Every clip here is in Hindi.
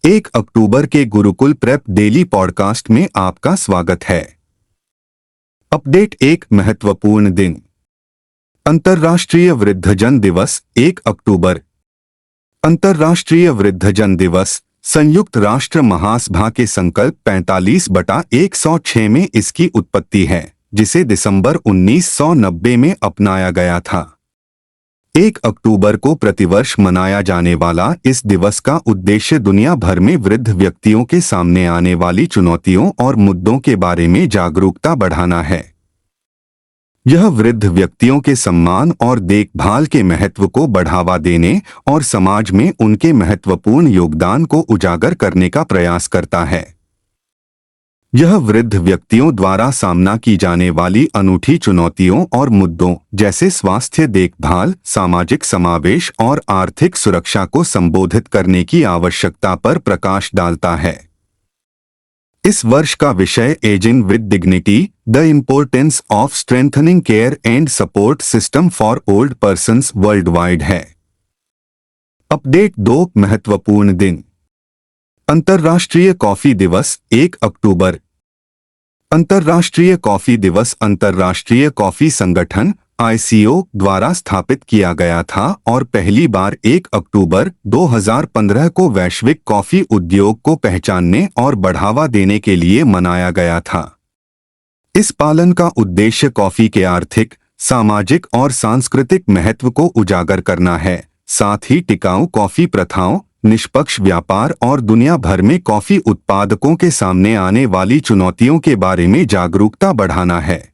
1 अक्टूबर के गुरुकुल प्रेप डेली पॉडकास्ट में आपका स्वागत है। अपडेट। एक महत्वपूर्ण दिन। अंतर्राष्ट्रीय वृद्धजन दिवस 1 अक्टूबर। अंतर्राष्ट्रीय वृद्धजन दिवस संयुक्त राष्ट्र महासभा के संकल्प 45/106 में इसकी उत्पत्ति है, जिसे दिसंबर 1990 में अपनाया गया था। 1 अक्टूबर को प्रतिवर्ष मनाया जाने वाला इस दिवस का उद्देश्य दुनिया भर में वृद्ध व्यक्तियों के सामने आने वाली चुनौतियों और मुद्दों के बारे में जागरूकता बढ़ाना है। यह वृद्ध व्यक्तियों के सम्मान और देखभाल के महत्व को बढ़ावा देने और समाज में उनके महत्वपूर्ण योगदान को उजागर करने का प्रयास करता है। यह वृद्ध व्यक्तियों द्वारा सामना की जाने वाली अनूठी चुनौतियों और मुद्दों जैसे स्वास्थ्य देखभाल, सामाजिक समावेश और आर्थिक सुरक्षा को संबोधित करने की आवश्यकता पर प्रकाश डालता है। इस वर्ष का विषय ageing with dignity: the importance of strengthening care and support system for old persons world wide है। अपडेट। 2 महत्वपूर्ण दिन। अंतर्राष्ट्रीय कॉफी दिवस 1 अक्टूबर। अंतर्राष्ट्रीय कॉफी दिवस अंतर्राष्ट्रीय कॉफी संगठन (ICO) द्वारा स्थापित किया गया था और पहली बार 1 अक्टूबर 2015 को वैश्विक कॉफी उद्योग को पहचानने और बढ़ावा देने के लिए मनाया गया था। इस पालन का उद्देश्य कॉफी के आर्थिक, सामाजिक और सांस्कृतिक महत्व को उजागर करना है, साथ ही टिकाऊ कॉफी प्रथाओं, निष्पक्ष व्यापार और दुनिया भर में कॉफी उत्पादकों के सामने आने वाली चुनौतियों के बारे में जागरूकता बढ़ाना है।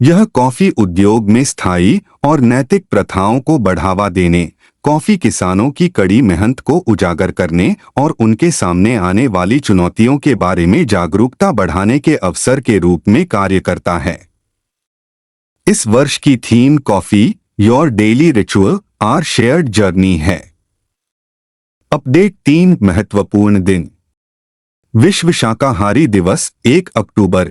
यह कॉफी उद्योग में स्थायी और नैतिक प्रथाओं को बढ़ावा देने, कॉफी किसानों की कड़ी मेहनत को उजागर करने और उनके सामने आने वाली चुनौतियों के बारे में जागरूकता बढ़ाने के अवसर के रूप में कार्य करता है। इस वर्ष की theme coffee, your daily ritual, our shared journey है। अपडेट। 3 महत्वपूर्ण दिन। विश्व शाकाहारी दिवस 1 अक्टूबर।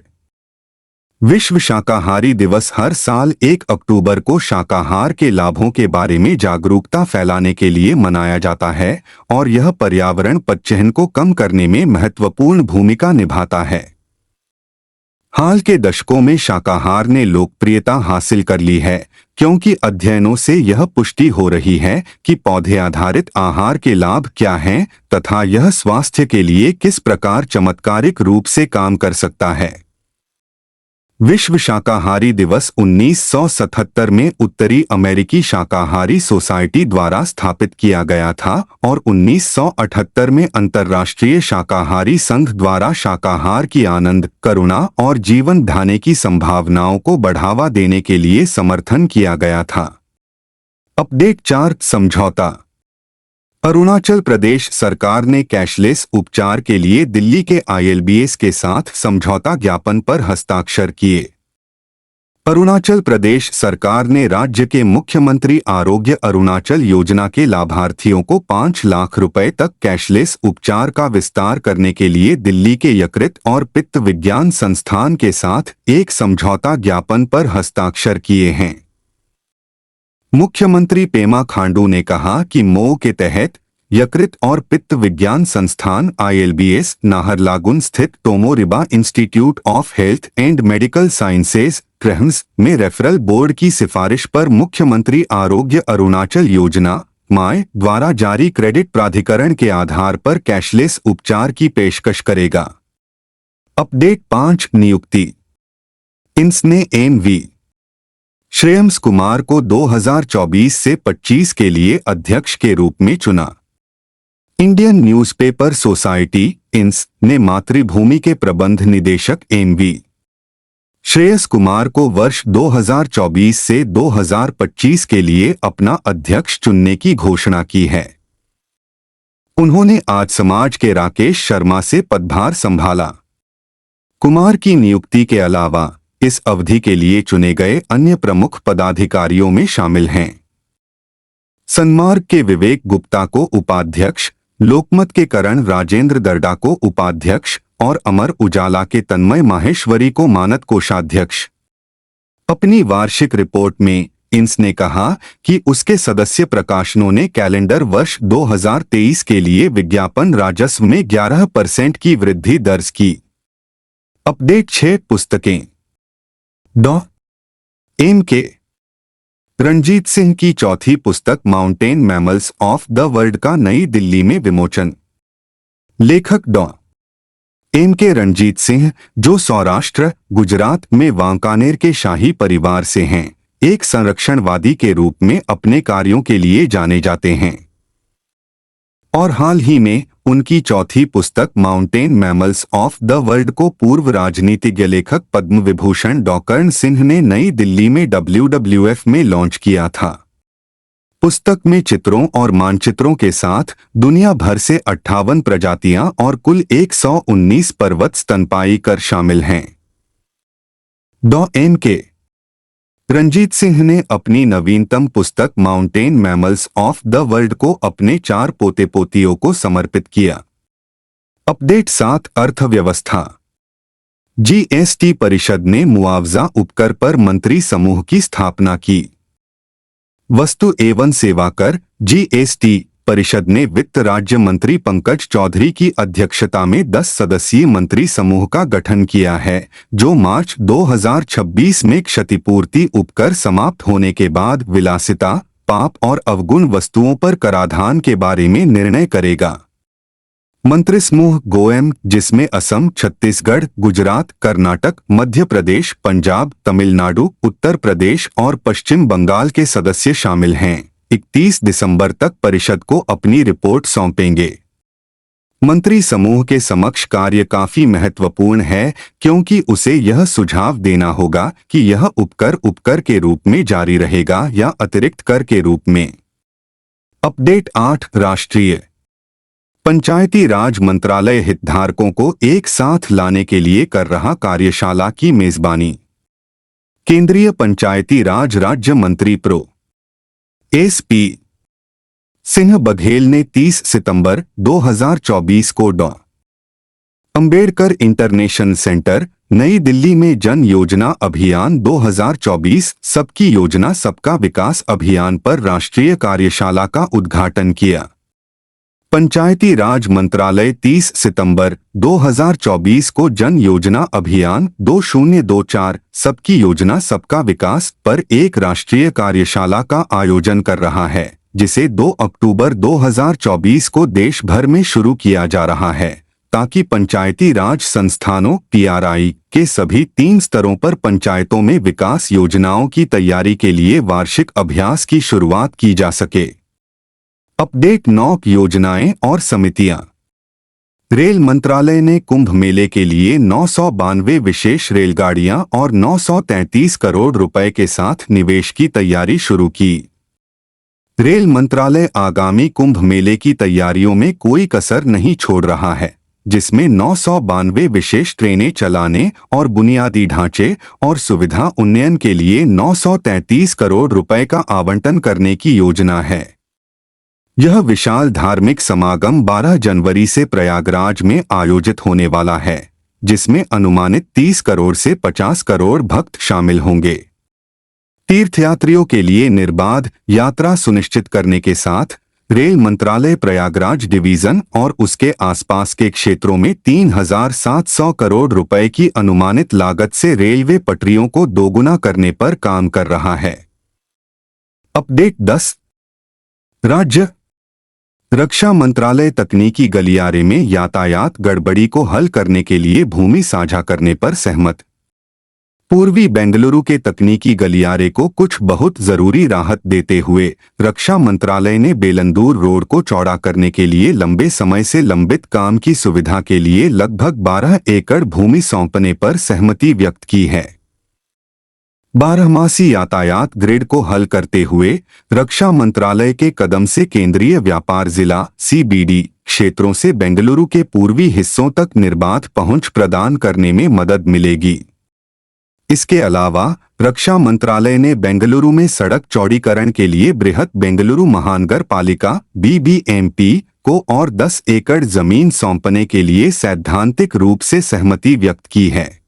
विश्व शाकाहारी दिवस हर साल 1 अक्टूबर को शाकाहार के लाभों के बारे में जागरूकता फैलाने के लिए मनाया जाता है और यह पर्यावरण पदचिह्न को कम करने में महत्वपूर्ण भूमिका निभाता है। हाल के दशकों में शाकाहार ने लोकप्रियता हासिल कर ली है क्योंकि अध्ययनों से यह पुष्टि हो रही है कि पौधे आधारित आहार के लाभ क्या हैं तथा यह स्वास्थ्य के लिए किस प्रकार चमत्कारिक रूप से काम कर सकता है। विश्व शाकाहारी दिवस 1977 में उत्तरी अमेरिकी शाकाहारी सोसाइटी द्वारा स्थापित किया गया था और 1978 में अंतर्राष्ट्रीय शाकाहारी संघ द्वारा शाकाहार की आनंद, करुणा और जीवन ढाने की संभावनाओं को बढ़ावा देने के लिए समर्थन किया गया था। अपडेट। 4 समझौता। अरुणाचल प्रदेश सरकार ने कैशलेस उपचार के लिए दिल्ली के ILBS के साथ समझौता ज्ञापन पर हस्ताक्षर किए। अरुणाचल प्रदेश सरकार ने राज्य के मुख्यमंत्री आरोग्य अरुणाचल योजना के लाभार्थियों को 5 लाख रुपए तक कैशलेस उपचार का विस्तार करने के लिए दिल्ली के यकृत और पित्त विज्ञान संस्थान के साथ एक समझौता ज्ञापन पर हस्ताक्षर किए हैं। मुख्यमंत्री पेमा खांडू ने कहा कि MOU के तहत यकृत और पित्त विज्ञान संस्थान ILBS नाहरलागुन स्थित Tomo Riba institute of health and medical sciences TRIHMS में रेफरल बोर्ड की सिफारिश पर मुख्यमंत्री आरोग्य अरुणाचल योजना (MAI) द्वारा जारी क्रेडिट प्राधिकरण के आधार पर कैशलेस उपचार की पेशकश करेगा। अपडेट। 5 नियुक्ति। INS ने MV श्रेयस कुमार को 2024 से 25 के लिए अध्यक्ष के रूप में चुना। इंडियन न्यूज़पेपर सोसाइटी (INS) ने मातृभूमि के प्रबंध निदेशक MV श्रेयस कुमार को वर्ष 2024 से 2025 के लिए अपना अध्यक्ष चुनने की घोषणा की है। उन्होंने आज समाज के राकेश शर्मा से पदभार संभाला। कुमार की नियुक्ति के अलावा इस अवधि के लिए चुने गए अन्य प्रमुख पदाधिकारियों में शामिल हैं सन्मार्ग के विवेक गुप्ता को उपाध्यक्ष, लोकमत के करण राजेंद्र दर्डा को उपाध्यक्ष और अमर उजाला के तन्मय माहेश्वरी को मानद कोषाध्यक्ष। अपनी वार्षिक रिपोर्ट में इंस ने कहा कि उसके सदस्य प्रकाशनों ने कैलेंडर वर्ष 2023 के लिए विज्ञापन राजस्व में 11% की वृद्धि दर्ज की। अपडेट 6 पुस्तकें। डॉ. एम के रणजीत सिंह की चौथी पुस्तक mountain mammals of the world का नई दिल्ली में विमोचन। लेखक डॉ. एम के रणजीत सिंह, जो सौराष्ट्र गुजरात में वांकानेर के शाही परिवार से हैं, एक संरक्षणवादी के रूप में अपने कार्यों के लिए जाने जाते हैं और हाल ही में उनकी चौथी पुस्तक mountain mammals of the world को पूर्व राजनीतिज्ञ लेखक पद्म विभूषण डॉ. कर्ण सिंह ने नई दिल्ली में WWF में लॉन्च किया था। पुस्तक में चित्रों और मानचित्रों के साथ दुनिया भर से 58 प्रजातियां और कुल 119 पर्वत स्तनपायी कर शामिल हैं। डॉ. एम के रणजीत सिंह ने अपनी नवीनतम पुस्तक mountain mammals of the world को अपने 4 पोते पोतियों को समर्पित किया। अपडेट 7 अर्थव्यवस्था। GST परिषद ने मुआवजा उपकर पर मंत्री समूह की स्थापना की। वस्तु एवं सेवा कर GST परिषद ने वित्त राज्य मंत्री पंकज चौधरी की अध्यक्षता में 10 सदस्यीय मंत्री समूह का गठन किया है, जो मार्च 2026 में क्षतिपूर्ति उपकर समाप्त होने के बाद विलासिता, पाप और अवगुण वस्तुओं पर कराधान के बारे में निर्णय करेगा। मंत्रिसमूह गोएम, जिसमें असम, छत्तीसगढ़, गुजरात, कर्नाटक, मध्य प्रदेश, पंजाब, तमिलनाडु, उत्तर प्रदेश और पश्चिम बंगाल के सदस्य शामिल हैं, 31 दिसंबर तक परिषद को अपनी रिपोर्ट सौंपेंगे। मंत्री समूह के समक्ष कार्य काफी महत्वपूर्ण है, क्योंकि उसे यह सुझाव देना होगा कि यह उपकर के रूप में जारी रहेगा या अतिरिक्त कर के रूप में। अपडेट 8 राष्ट्रीय पंचायती राज मंत्रालय हितधारकों को एक साथ लाने के लिए कर रहा कार्यशाला की मेजबानी। केंद्रीय पंचायती राज राज्य मंत्री प्रो. SP सिंह बघेल ने 30 सितंबर 2024 को डॉ. अंबेडकर इंटरनेशनल सेंटर, नई दिल्ली में जन योजना अभियान 2024 सबकी योजना सबका विकास अभियान पर राष्ट्रीय कार्यशाला का उद्घाटन किया। पंचायती राज मंत्रालय 30 सितंबर 2024 को जन योजना अभियान 2024 सबकी योजना सबका विकास पर एक राष्ट्रीय कार्यशाला का आयोजन कर रहा है, जिसे 2 अक्टूबर 2024 को देश भर में शुरू किया जा रहा है, ताकि पंचायती राज संस्थानों PRI के सभी 3 स्तरों पर पंचायतों में विकास योजनाओं की तैयारी के लिए वार्षिक अभ्यास की शुरुआत की जा सके। अपडेट 9 योजनाएं और समितियां। रेल मंत्रालय ने कुंभ मेले के लिए 992 विशेष रेलगाड़ियां और 933 करोड़ रुपए के साथ निवेश की तैयारी शुरू की। रेल मंत्रालय आगामी कुंभ मेले की तैयारियों में कोई कसर नहीं छोड़ रहा है, जिसमें 992 विशेष ट्रेनें चलाने और बुनियादी ढांचे और सुविधा उन्नयन के लिए 933 करोड़ रुपए का आवंटन करने की योजना है। यह विशाल धार्मिक समागम 12 जनवरी से प्रयागराज में आयोजित होने वाला है, जिसमें अनुमानित 30 करोड़ से 50 करोड़ भक्त शामिल होंगे। तीर्थयात्रियों के लिए निर्बाध यात्रा सुनिश्चित करने के साथ रेल मंत्रालय प्रयागराज डिवीजन और उसके आसपास के क्षेत्रों में 3,700 करोड़ रुपए की अनुमानित लागत से रेलवे पटरियों को दोगुना करने पर काम कर रहा है। अपडेट 10 राज्य रक्षा मंत्रालय तकनीकी गलियारे में यातायात गड़बड़ी को हल करने के लिए भूमि साझा करने पर सहमत। पूर्वी बेंगलुरु के तकनीकी गलियारे को कुछ बहुत जरूरी राहत देते हुए रक्षा मंत्रालय ने बेलंदूर रोड को चौड़ा करने के लिए लंबे समय से लंबित काम की सुविधा के लिए लगभग 12 एकड़ भूमि सौंपने पर सहमति व्यक्त की है। 12मासी यातायात ग्रिड को हल करते हुए रक्षा मंत्रालय के कदम से केंद्रीय व्यापार जिला CBD क्षेत्रों से बेंगलुरु के पूर्वी हिस्सों तक निर्बाध पहुंच प्रदान करने में मदद मिलेगी। इसके अलावा रक्षा मंत्रालय ने बेंगलुरु में सड़क चौड़ीकरण के लिए बृहत बेंगलुरु महानगर पालिका BBMP को और 10 एकड़ जमीन सौंपने के लिए सैद्धांतिक रूप से सहमति व्यक्त की है।